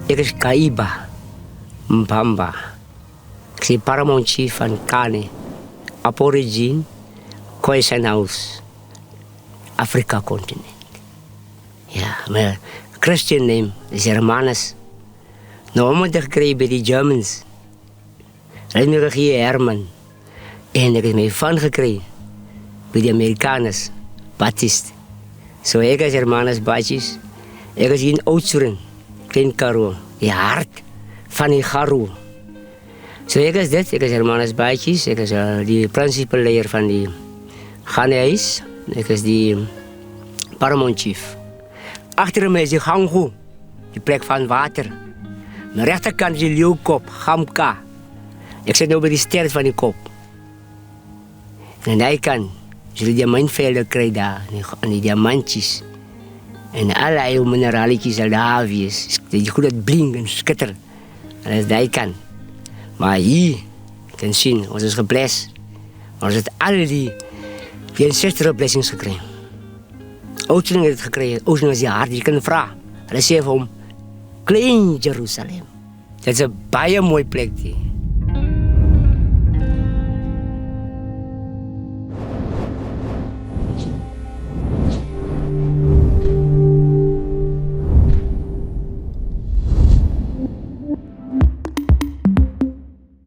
Ek is Kaiba Mbamba. Ek is Paramount Chief van Kane, Aborigine, Khoisan House, Afrika continent. Ja, mijn Christian name is Hermanus. Nou, omdat ik gekregen bij die Germans. Dat is me gegeven Herman. En ik heb mij van gekregen bij de Amerikaners, Baptist. Zo, ik als Hermanus Batjes, ik als in Oudsuren, Klein Karo, die hart van die Garo. Zo, ik als dit, ik als Hermanus Batjes, ik als die principal leider van die Ghanese, ik als die Paramount Chief. Achter mij is die Gango, die plek van water. Mijn rechterkant is die leeuwkop, Gamka. Ik zit nu bij die ster van die kop. En aan die kant zullen die diamantvelden krijgen daar, en die diamantjes. En allerlei mineraletjes, al de havies, die goed het blinken en schitteren. En dat is die kant. Maar hier, je kan zien, ons is geblest. Ons heeft al die 64 blessings gekregen. Oudsten heeft het gekregen, Oudsten was die hart, je kan vragen. Hij zei van Klein Jeruzalem. Dat is een baie mooie plek die.